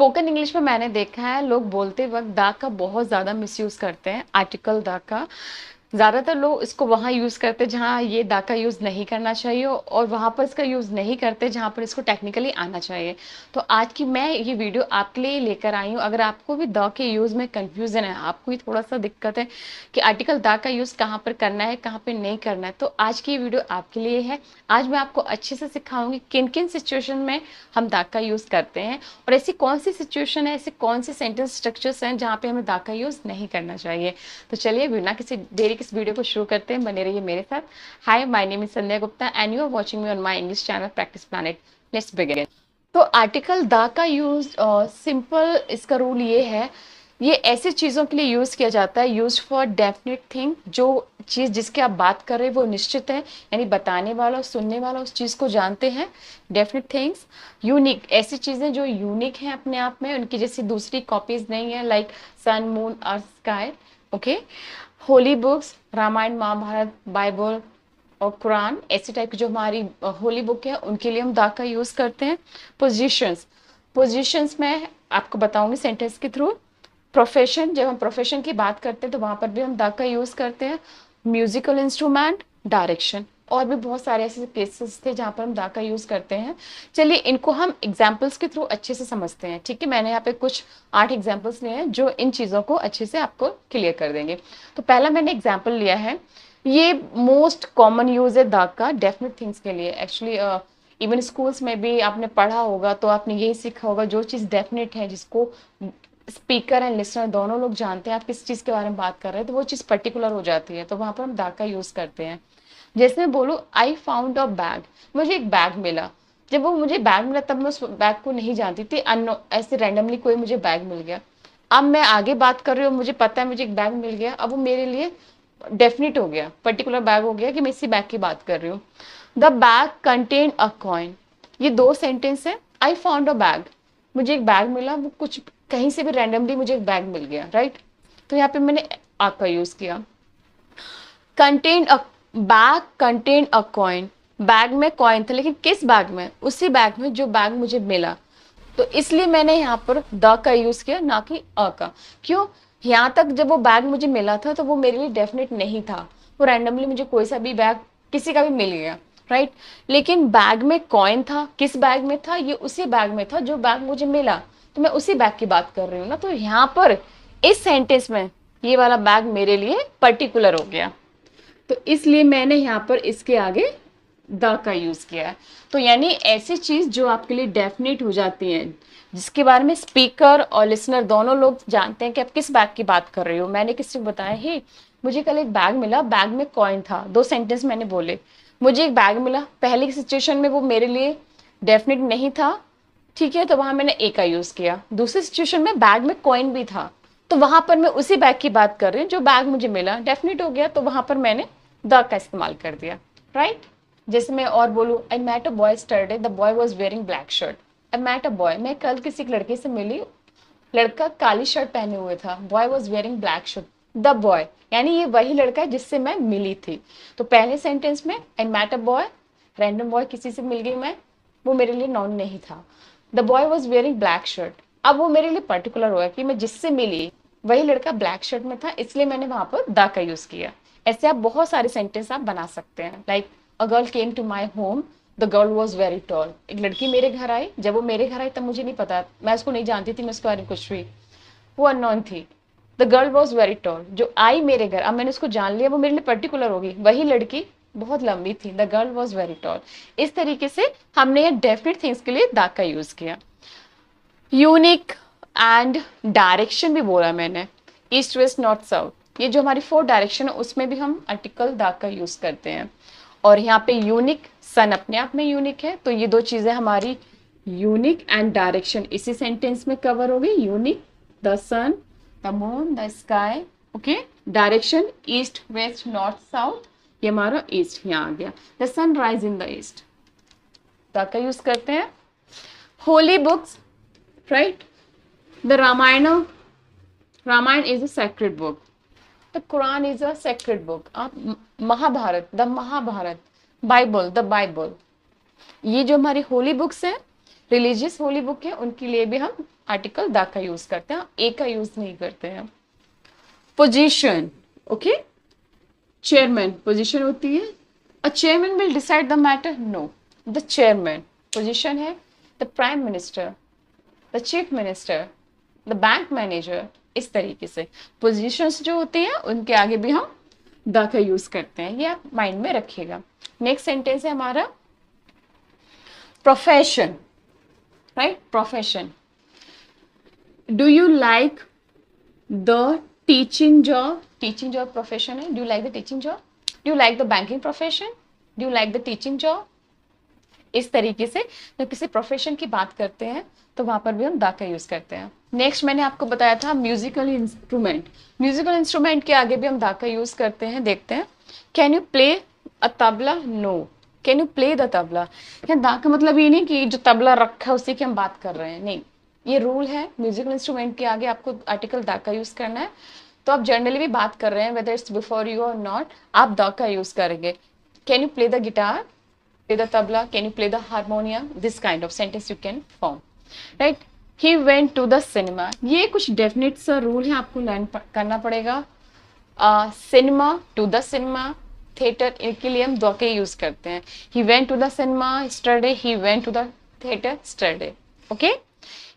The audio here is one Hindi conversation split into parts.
स्पोकन इंग्लिश में मैंने देखा है लोग बोलते वक्त द का बहुत ज़्यादा मिसयूज़ करते हैं, आर्टिकल द का। ज़्यादातर लोग इसको वहाँ यूज़ करते हैं जहाँ ये द का यूज़ नहीं करना चाहिए, और वहाँ पर इसका यूज़ नहीं करते जहाँ पर इसको टेक्निकली आना चाहिए। तो आज की मैं ये वीडियो आपके लिए लेकर आई हूँ। अगर आपको भी द के यूज़ में कन्फ्यूज़न है, आपको भी थोड़ा सा दिक्कत है कि आर्टिकल द का यूज़ कहाँ पर करना है, कहाँ पर नहीं करना है, तो आज की ये वीडियो आपके लिए है। आज मैं आपको अच्छे से सिखाऊंगी किन किन सिचुएशन में हम द का यूज़ करते हैं, और ऐसी कौन सी सिचुएशन है, ऐसे कौन से सेंटेंस स्ट्रक्चर्स हैं जहाँ पे हमें द का यूज़ नहीं करना चाहिए। तो चलिए बिना किसी देरी के इस वीडियो को शुरू करते हैं, बने रहिए मेरे साथ। Hi, my name is Sandhya Gupta and you are watching me on my English channel practice planet. Let's begin. तो आर्टिकल द का यूज सिंपल, इसका रूल ये है, ये ऐसी चीज़ों के लिए यूज़ किया जाता है, यूज फॉर डेफिनेट थिंग। जो चीज़ जिसकी आप बात कर रहे हैं वो निश्चित है, यानी बताने वाला, सुनने वाला उस चीज़ को जानते हैं। Definite things. यूनिक, ऐसी चीज़ें जो यूनिक हैं अपने आप में, उनकी जैसी दूसरी कॉपीज नहीं है, like sun, moon, earth, sky. Okay. Holy books, Ramayan, Mahabharat, Bible और कुरान, ऐसी टाइप की जो हमारी होली बुक है उनके लिए हम द का यूज़ करते हैं। पोजिशंस, पोजिशंस मैं आपको बताऊंगी सेंटेंस के थ्रू। प्रोफेशन, जब हम प्रोफेशन की बात करते हैं तो वहाँ पर भी हम द का यूज़ करते हैं। म्यूजिकल इंस्ट्रूमेंट, डायरेक्शन, और भी बहुत सारे ऐसे केसेस थे जहाँ पर हम द का यूज़ करते हैं। चलिए इनको हम एग्जाम्पल्स के थ्रू अच्छे से समझते हैं। ठीक है, मैंने यहाँ पे कुछ 8 एग्जाम्पल्स लिए हैं जो इन चीज़ों को अच्छे से आपको क्लियर कर देंगे। तो पहला मैंने एग्जाम्पल लिया है, ये मोस्ट कॉमन यूज है द का डेफिनेट थिंग्स के लिए। एक्चुअली इवन स्कूल्स में भी आपने पढ़ा होगा तो आपने यही सीखा होगा, जो चीज़ डेफिनेट है, जिसको स्पीकर एंड लिसनर दोनों लोग जानते हैं आप किस चीज़ के बारे में बात कर रहे हैं, तो वो चीज़ पर्टिकुलर हो जाती है, तो वहाँ पर हम द का यूज़ करते हैं। जैसे मैं बोलूँ आई फाउंड अ बैग, मुझे एक बैग मिला। जब वो मुझे बैग मिला तब मैं उस बैग को नहीं जानती थी, ऐसे रैंडमली कोई मुझे बैग मिल गया। अब मैं आगे बात कर रही हूँ, मुझे पता है मुझे एक बैग मिल गया, अब वो मेरे लिए डेफिनेट हो गया, पर्टिकुलर बैग हो गया कि मैं इसी बैग की बात कर रही हूँ। The bag contain a coin, ये दो सेंटेंस है। आई फाउंड अ बैग, मुझे एक बैग मिला, वो कुछ कहीं से भी रैंडमली मुझे एक बैग मिल गया, राइट। तो यहाँ पे मैंने आ का यूज किया। Contain a bag, contain a coin, bag में कॉइन था, लेकिन किस बैग में? उसी बैग में जो बैग मुझे मिला। तो इसलिए मैंने यहाँ पर द का यूज किया, ना कि अ का। क्यों? यहाँ तक जब वो बैग मुझे मिला था तो वो मेरे लिए डेफिनेट नहीं था, वो रैंडमली मुझे कोई सा भी बैग किसी का भी मिल गया, राइट। लेकिन बैग में कॉइन था, किस बैग में था? ये उसी बैग में था जो बैग मुझे मिला, तो मैं उसी बैग की बात कर रही हूँ ना। तो यहाँ पर इस सेंटेंस में ये वाला बैग मेरे लिए पर्टिकुलर हो गया, तो इसलिए मैंने यहाँ पर इसके आगे द का यूज किया है। तो यानी ऐसी चीज जो आपके लिए डेफिनेट हो जाती है, जिसके बारे में स्पीकर और लिसनर दोनों लोग जानते हैं कि आप किस बैग की बात कर रहे हो। मैंने किसी को बताया ही, मुझे कल एक बैग मिला, बैग में कॉइन था, दो सेंटेंस मैंने बोले। मुझे एक बैग मिला, पहली सिचुएशन में वो मेरे लिए डेफिनेट नहीं था, ठीक है, तो वहां मैंने ए का यूज किया। दूसरी सिचुएशन में बैग में कॉइन भी था, तो वहां पर मैं उसी बैग की बात कर रही हूँ, जो बैग मुझे मिला डेफिनेट हो गया, तो वहां पर मैंने द का इस्तेमाल कर दिया, राइट। जैसे मैं और बोलूँ, I met a boy yesterday, the boy was wearing black shirt. I met a boy, मैं कल किसी लड़के से मिली, लड़का काली शर्ट पहने हुए था। Boy was wearing black shirt, the boy, यानी ये वही लड़का है जिससे मैं मिली थी। तो पहले सेंटेंस में I met a boy, random boy, किसी से मिल गई मैं, वो मेरे लिए नाउन नहीं था। The boy was wearing black shirt, अब वो मेरे लिए पर्टिकुलर हुआ कि मैं जिससे मिली वही लड़का ब्लैक शर्ट में था, इसलिए मैंने वहां पर द का यूज किया। ऐसे आप बहुत सारे सेंटेंस आप बना सकते हैं, like a girl came to my home, the girl was very tall. एक लड़की मेरे घर आई, जब वो मेरे घर आई तब मुझे नहीं पता, मैं उसको नहीं जानती थी, मैं उसके बारे में कुछ भी, वो अननोन थी। The girl was very toll, जो आई मेरे घर, अब मैंने उसको जान लिया, वो मेरे लिए पर्टिकुलर होगी, वही लड़की बहुत लंबी थी, the girl was very toll. इस तरीके से हमने ये डेफिनेट थिंग्स के लिए द का यूज किया। यूनिक एंड डायरेक्शन भी बोला मैंने, ईस्ट वेस्ट नॉर्थ साउथ, ये जो हमारी 4 डायरेक्शन है उसमें भी हम आर्टिकल द का यूज करते हैं। और यहाँ पे यूनिक, सन अपने आप में यूनिक है, तो ये दो चीजें हमारी यूनिक एंड डायरेक्शन इसी सेंटेंस में कवर हो गई। Unique, the sun, the moon, the sky, okay. Direction east west north south, ये हमारा ईस्ट यहाँ आ गया। The sun rise in the east, the का यूज करते हैं। Holy books, right, the Ramayan, Ramayan is a sacred book, the Quran is a sacred book. आप Mahabharat, the Mahabharat, Bible, the Bible, ये जो हमारी होली बुक्स हैं रिलीजियस होली बुक है उनके लिए भी हम आर्टिकल द का यूज करते हैं, ए का यूज नहीं करते हैं। पोजीशन, ओके, चेयरमैन पोजीशन होती है। A chairman will decide the matter, no, the chairman position है। The prime minister, the chief minister, the bank manager, इस तरीके से पोजीशंस जो होते हैं उनके आगे भी हम द का यूज करते हैं, ये आप माइंड में रखिएगा। नेक्स्ट सेंटेंस है हमारा profession, right, profession. Do you like the teaching job, teaching job profession है, do you like the teaching job, do you like the banking profession, do you like the teaching job. इस तरीके से जब किसी प्रोफेशन की बात करते हैं तो वहां पर भी हम द का यूज करते हैं। नेक्स्ट मैंने आपको बताया था म्यूजिकल इंस्ट्रूमेंट, म्यूजिकल इंस्ट्रूमेंट के आगे भी हम द का यूज करते हैं। देखते हैं, can you play a tabla, no, can you play the tabla. The का मतलब ये नहीं कि जो तबला रखा है उसी की हम बात कर रहे हैं, नहीं, ये रूल है म्यूजिकल इंस्ट्रूमेंट के आगे आपको आर्टिकल द का यूज करना है। तो आप जनरली भी बात कर रहे हैं वेदर इट्स बिफोर यू और नॉट, आप द का यूज करेंगे। Can you play the guitar, play the tabla, can you play the harmonium, this kind of sentence you can form, right? He went to the cinema, ये कुछ डेफिनेट सा रूल है, आपको लर्न करना पड़ेगा। Cinema, to the cinema, theatre, इनके लिए हम द के यूज करते हैं। he went to the cinema yesterday, he went to the theater yesterday, okay?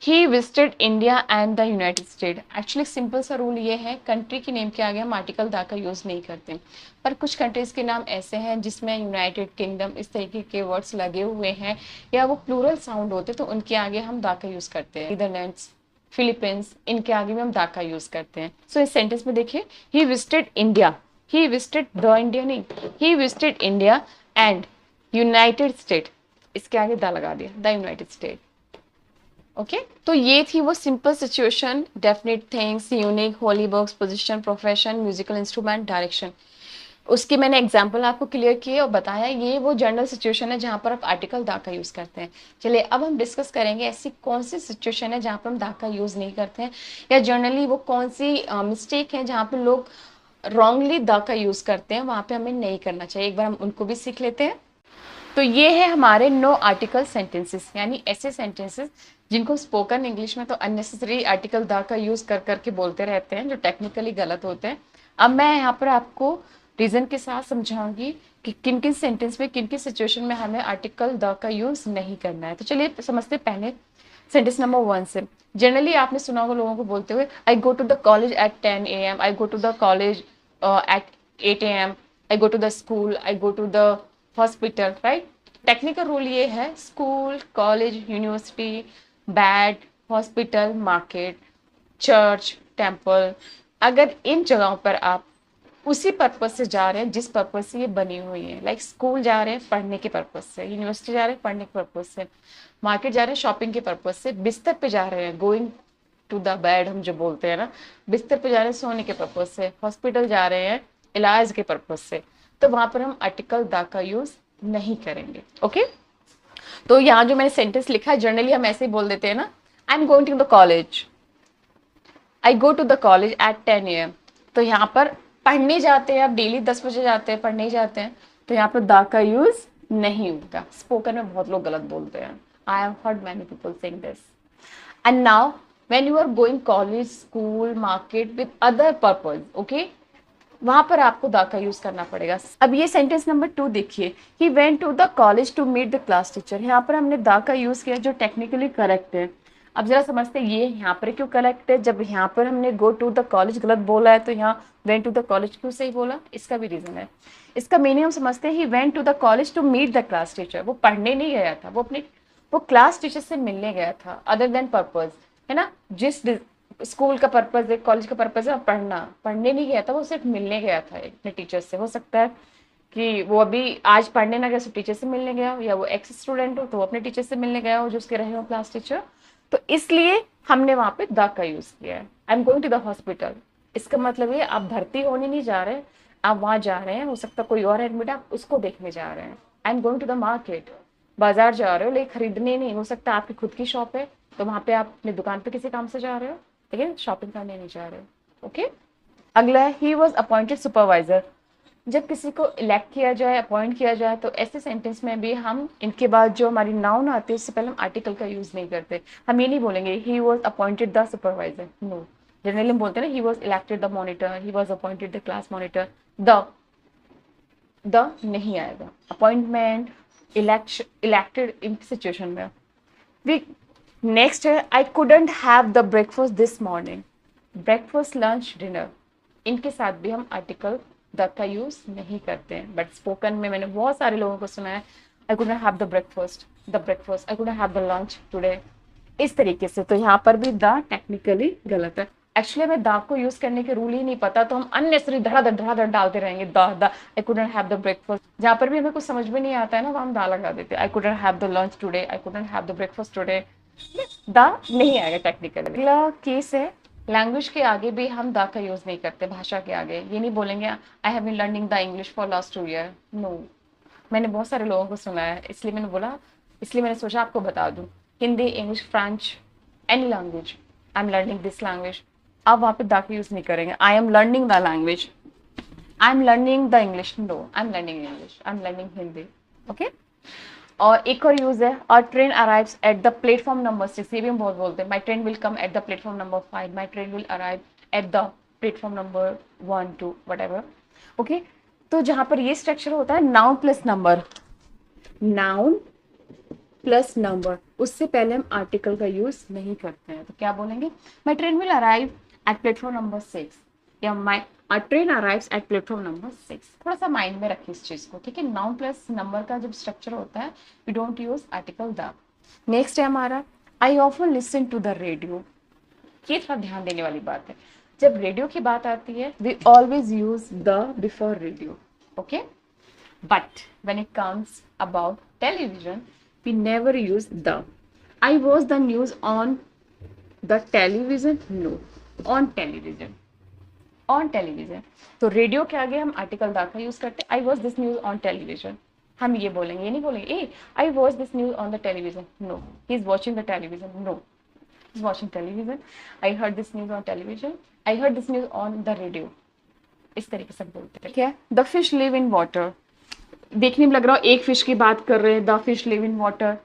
He visited India and the United States, actually simple सा रूल ये है, कंट्री के नेम के आगे हम आर्टिकल द का यूज नहीं करते, पर कुछ कंट्रीज के नाम ऐसे हैं जिसमें यूनाइटेड किंगडम इस तरीके के वर्ड्स लगे हुए हैं या वो प्लूरल साउंड होते तो उनके आगे हम द का यूज करते हैं। नीदरलैंड्स, फिलीपींस, इनके आगे भी हम द का यूज करते हैं। सो इस सेंटेंस में देखिए, he visited India, he visited the India नहीं, he visited India and United State, इसके आगे द लगा दिया, द यूनाइटेड स्टेट, ओके। तो ये थी वो simple situation, definite things, unique, holy books, position, profession, musical instrument, direction. उसकी मैंने एग्जांपल आपको क्लियर किए और बताया, ये वो जनरल सिचुएशन है जहां पर आप आर्टिकल द का यूज करते हैं। चलिए अब हम डिस्कस करेंगे ऐसी कौन सी सिचुएशन है जहां पर हम द का यूज नहीं करते हैं, या जनरली वो कौन सी मिस्टेक है जहां पर लोग रॉन्गली द का यूज करते हैं, वहां पे हमें नहीं करना चाहिए। एक बार हम उनको भी सीख लेते हैं। तो ये है हमारे नो आर्टिकल सेंटेंसेस, यानी ऐसे सेंटेंसेस जिनको स्पोकन इंग्लिश में तो अननेसेसरी आर्टिकल द का यूज कर करके बोलते रहते हैं, जो टेक्निकली गलत होते हैं। अब मैं यहाँ पर आपको रीजन के साथ समझाऊंगी कि किन किन सेंटेंस में, किन किन सिचुएशन में हमें आर्टिकल द का यूज नहीं करना है। तो चलिए समझते पहले सेंटेंस नंबर 1 से। जनरली आपने सुना होगा लोगों को बोलते हुए, I go to the college at 10 AM, I go to the college at 8 AM, I go to the school, I go to the hospital, right? Technical rule ये है, school, college, university, bad, hospital, market, church, temple, अगर इन जगहों पर आप उसी पर्पज से जा रहे हैं जिस पर्पज से ये बनी हुई है, लाइक स्कूल जा रहे हैं पढ़ने के पर्पज से, यूनिवर्सिटी जा रहे हैं पढ़ने के पर्पज से, मार्केट जा रहे हैं शॉपिंग के पर्पज से, बिस्तर पे जा रहे हैं, गोइंग टू द बेड हम जो बोलते हैं ना, बिस्तर पे जा रहे हैं सोने के पर्पज से, हॉस्पिटल जा रहे हैं इलाज के पर्पज से, तो वहां पर हम आर्टिकल द का यूज नहीं करेंगे, ओके? तो यहाँ जो मैंने सेंटेंस लिखा है, जनरली हम ऐसे ही बोल देते हैं ना, I am going to the college, I go to the college at 10 AM। तो यहाँ पर पढ़ने जाते हैं, आप डेली 10 बजे जाते हैं, पढ़ने जाते हैं, तो यहाँ पर द का यूज नहीं होगा। स्पोकन में बहुत लोग गलत बोलते हैं, I have heard many people saying this. And now when you are going college, school, market with other purpose, okay, वहां पर आपको द का यूज करना पड़ेगा। अब ये सेंटेंस नंबर 2 देखिए, he went to the college to meet the class teacher. यहाँ पर हमने द का यूज किया जो टेक्निकली करेक्ट है। अब जरा समझते हैं ये यहाँ पर क्यों करेक्ट है। जब यहाँ पर हमने गो टू द कॉलेज गलत बोला है, तो यहाँ वेंट टू द कॉलेज क्यों सही बोला, इसका भी रीजन है। इसका मीनिंग हम समझते हैं, he went to the college to meet the class teacher. वो पढ़ने नहीं गया था, वो क्लास टीचर से मिलने गया था, अदर देन पर्पज, है ना। जिस स्कूल का पर्पज है, कॉलेज का पर्पज है पढ़ने नहीं गया था, वो सिर्फ मिलने गया था अपने टीचर से। हो सकता है कि वो अभी आज पढ़ने ना गया, टीचर से मिलने गया हो, या वो एक्स स्टूडेंट हो तो वो अपने टीचर से मिलने गया हो जो उसके रहे हो क्लास टीचर। तो इसलिए हमने वहां पे द का यूज किया है। I am going to the hospital, इसका मतलब ये आप भर्ती होने नहीं जा रहे, आप वहां जा रहे हैं, हो सकता है कोई और एडमिट, आप उसको देखने जा रहे हैं। I am going to the market, बाजार जा रहे हो, लेकिन खरीदने नहीं, हो सकता है आपकी खुद की शॉप है तो वहां पे आप अपनी दुकान पे किसी काम से जा रहे हो, लेकिन शॉपिंग करने नहीं जा रहे हो, ओके? अगला है, ही वॉज अपॉइंटेड सुपरवाइजर। जब किसी को इलेक्ट किया जाए, अपॉइंट किया जाए, तो ऐसे सेंटेंस में भी हम इनके बाद जो हमारी नाउन आती है उससे पहले हम आर्टिकल का यूज नहीं करते। हम ये नहीं बोलेंगे he was appointed the supervisor, no. Generally हम बोलते हैं ना he was elected the monitor, he was appointed the class monitor. The नहीं आएगा। अपॉइंटमेंट, इलेक्टेड इन सिचुएशन में वी। नेक्स्ट है I couldn't have the breakfast this morning. Breakfast, lunch, dinner, इनके साथ भी हम आर्टिकल द का यूज नहीं करते हैं। बट स्पोकन में मैंने बहुत सारे लोगों को सुना है I couldn't have the breakfast, I couldn't have the lunch today, इस तरीके से। तो यहाँ पर भी द टेक्निकली गलत है। एक्चुअली हमें द को यूज करने के रूल ही नहीं पता, तो हम अननेसेसरी धड़ाधड़ डालते रहेंगे the I couldn't have the breakfast. जहाँ पर भी हमें कुछ समझ में नहीं आता है ना, वहाँ हम द लगा देते हैं। आई couldn't have the lunch today, I couldn't have the breakfast today, the नहीं आएगा टेक्निकली। अगला केस है लैंग्वेज के आगे भी हम द का यूज नहीं करते। भाषा के आगे ये नहीं बोलेंगे I have been learning the English for last 2 year, no. मैंने बहुत सारे लोगों को सुना है, इसलिए मैंने बोला, इसलिए मैंने सोचा आपको बता दूं। Hindi, English, French, any language, I am learning this language, आप वहाँ पे द का यूज नहीं करेंगे। I am learning the language, I am learning the English, no, I am learning English, I am learning Hindi, okay. और एक और यूज है और train arrives at the platform number 6, ये भी हम बहुत बोलते हैं। My train will come at the platform number 5, my train will arrive at the platform number 1 2 what, okay. तो जहां पर ये स्ट्रक्चर होता है noun plus number, noun plus number, उससे पहले हम आर्टिकल का यूज नहीं करते हैं। तो क्या बोलेंगे, माई train will arrive at platform number 6, या my train arrives eight platform number 6। थोड़ा सा माइंड में रखिए इस चीज को, ठीक है। नाउन प्लस नंबर का जब स्ट्रक्चर होता है we don't use article the. Next है हमारा I often listen to the radio. ये थोड़ा ध्यान देने वाली बात है। जब रेडियो की बात आती है we always use the before radio, okay. But when it comes about television we never use the. I watch the news on the television, no, on television, on television. तो रेडियो के आगे हम आर्टिकल द का यूज करते हैं। I watch this news on television, हम ये बोलेंगे, ये नहीं बोलेंगे ए I watch this news on the television, no, he is watching the television, no, he is watching television. I heard this news on television, I heard this news on the radio, इस तरीके से बोलते हैं, ठीक है। The fish live in water, देखने में लग रहा हो एक फिश की बात कर रहे हैं, the fish live in water.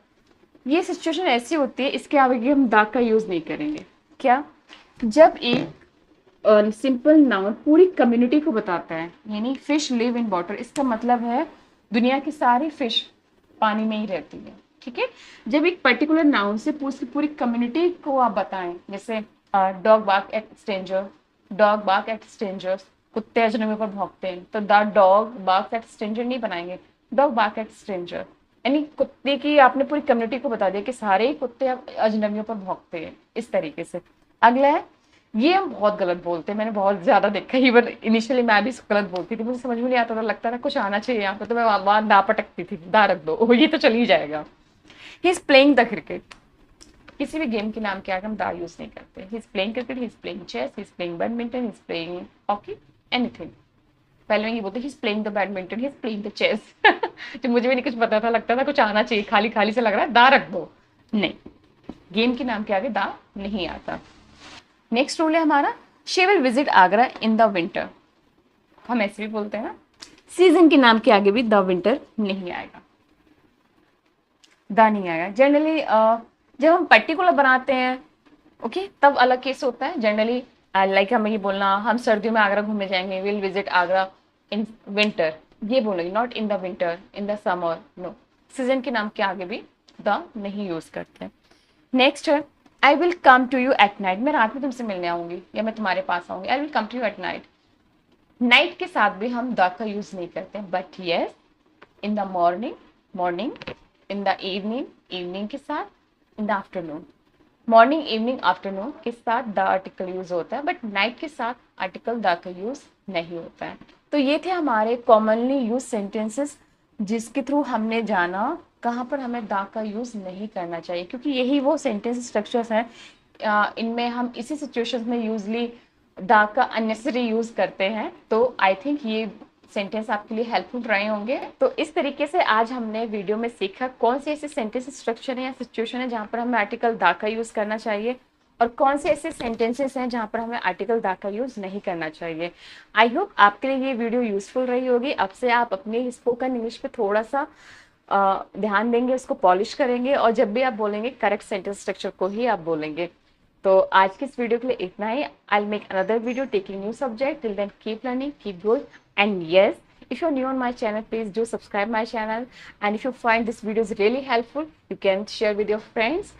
ये सिचुएशन ऐसी होती है, इसके आगे हम द का यूज नहीं करेंगे। क्या, जब एक सिंपल नाउन पूरी कम्युनिटी को बताता है, यानी फिश लिव इन वाटर, इसका मतलब है दुनिया की सारी फिश पानी में ही रहती है, ठीक है। जब एक पर्टिकुलर नाउन से पूरी कम्युनिटी को आप बताएं, जैसे dog bark at stranger, dog bark at strangers, कुत्ते अजनबियों पर भौंकते हैं, तो the dog bark at stranger नहीं बनाएंगे, डॉग बार्क एट स्ट्रेंजर। यानी कुत्ते की आपने पूरी कम्युनिटी को बता दिया कि सारे ही कुत्ते अजनबियों पर भौंकते हैं, इस तरीके से। अगला है, ये हम बहुत गलत बोलते हैं, मैंने बहुत ज्यादा देखा, इवन इनिशियली मैं भी गलत बोलती थी, मुझे समझ में नहीं आता था, लगता था कुछ आना चाहिए यहाँ पे, तो मैं वहां दा पटकती थी, दा रख दो ये तो चल ही जाएगा। ही इज प्लेइंग द क्रिकेट, किसी भी गेम के नाम के आगे हम दा यूज नहीं करते। He is playing cricket, he is playing chess, he is playing badminton, he is playing hockey, anything. पहले मैं ये बोलती he is playing the badminton, he is playing the chess जब मुझे भी नहीं कुछ पता था, लगता था कुछ आना चाहिए, खाली खाली से लग रहा है, दा रख दो, नहीं, गेम के नाम के आगे दा नहीं आता। नेक्स्ट रूल है हमारा, she will visit Agra in the winter, हम ऐसे भी बोलते हैं ना, सीजन के नाम के आगे भी द विंटर नहीं आएगा, द नहीं आएगा। जनरली जब हम पर्टिकुलर बनाते हैं, ओके, तब अलग केस होता है। जनरली लाइक हमें ये बोलना, हम सर्दियों में आगरा घूमने जाएंगे, will visit Agra in winter, ये बोलेंगे, not in the winter, in the summer, no. Season के नाम के आगे भी द नहीं यूज करते। नेक्स्ट है, I will come to you at night, मैं रात में तुमसे मिलने आऊंगी या मैं तुम्हारे पास आऊंगी, I will come to you at night. Night के साथ भी हम द का यूज नहीं करते, but yes in the morning, morning, in the evening, evening के साथ, in the afternoon, morning, evening, afternoon के साथ द आर्टिकल यूज होता है, बट नाइट के साथ आर्टिकल द का यूज नहीं होता है। तो ये थे हमारे कॉमनली यूज सेंटेंसेस, जिसके थ्रू हमने जाना कहाँ पर हमें द का यूज नहीं करना चाहिए, क्योंकि यही वो सेंटेंस स्ट्रक्चर्स हैं, इनमें हम इसी सिचुएशंस में यूजली द का अननेसेसरी यूज करते हैं। तो आई थिंक ये सेंटेंस आपके लिए हेल्पफुल रहे होंगे। तो इस तरीके से आज हमने वीडियो में सीखा कौन से ऐसे सेंटेंस स्ट्रक्चर है या सिचुएशन है जहाँ पर हमें आर्टिकल द का यूज करना चाहिए, और कौन से ऐसे सेंटेंसेस हैं जहाँ पर हमें आर्टिकल द का यूज़ नहीं करना चाहिए। आई होप आपके लिए ये वीडियो यूज़फुल रही होगी। अब से आप अपने स्पोकन इंग्लिश पे थोड़ा सा ध्यान देंगे, उसको पॉलिश करेंगे, और जब भी आप बोलेंगे करेक्ट सेंटेंस स्ट्रक्चर को ही आप बोलेंगे। तो आज की इस वीडियो के लिए इतना ही। I will make another video taking new subject. Till then keep learning, keep going, and yes, if you're new on my channel, please do subscribe my channel, and if you find this video is really helpful, you can share with your friends.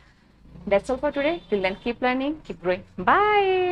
That's all for today. Till then, keep learning, keep growing. Bye.